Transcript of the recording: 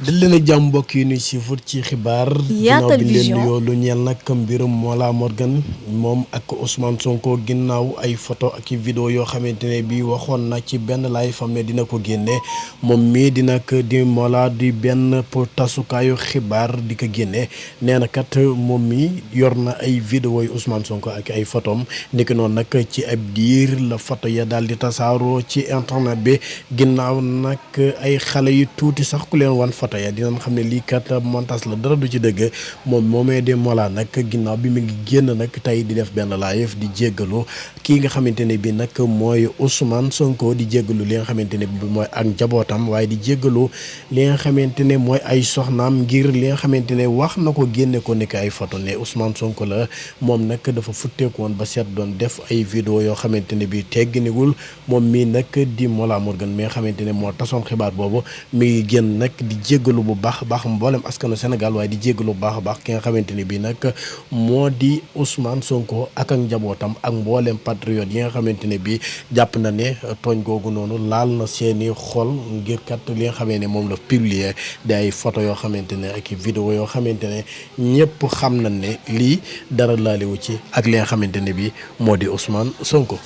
dal leen ak jàmm mbokk yi ñuy siifur ci xibaar ginnaaw bi leen nuyoo lu ñeel nag mbirum Mollah Morgun moom ak Ousmane Sonko ginnaaw ay photo ak i vidéo yoo xamante ne bi waxoon na ci benn laay fam ne dina ko génne moom mii di nag di Mollah di benn pour tasukaayu xibaar di ko génne nee na kat moom mi yor na ay vidéo yu Ousmane Sonko ak ay photom ndiki noonu nag ci ab diir la photo ya daal di tasaaroo ci internet bi ginnaaw nag ay xale yu tuuti sax ku leen wan photo ya dinañ xam ne lii kat montage la dara du ci dëgg moom moomee di Mollah nag ginnaaw bi mu ngi génn nag tey di def benn live di jéggalu kii nga xamante ne bi nag mooy Ousmane Sonko di jéggalu li nga xamante ne bi mooy ak njabootam waaye di jéggalu li nga xamante ne mooy ay soxnaam ngir li nga xamante ne wax na ko génne ko nekk ay photo ne Ousmane Sonko la moom nag dafa futteeku woon ba seet doon def ay vidéo yoo xamante ne bi tegginiwul moom mii nag di Mollah Morgun mi nga xamante ne moo tasoon xibaar boobu mi ngi génn nag di jéggalu bu baax a baax mboolem askanu Sénégal waaye di jéggalu bu baax a baax ki nga xamante ne bii nag moo di Ousmane Sonko ak njabootam ak mboolem patriote yi nga xamante ne bii jàpp na ne tooñ googu noonu laal na seeni xol ngir kat li nga xamee ne moom la publier di ay photo yoo xamante ne ak i vidéo yoo xamante ne ñëpp xam nañ ne lii dara laaliwu ci ak li nga xamante ne bii moo di Ousmane Sonko.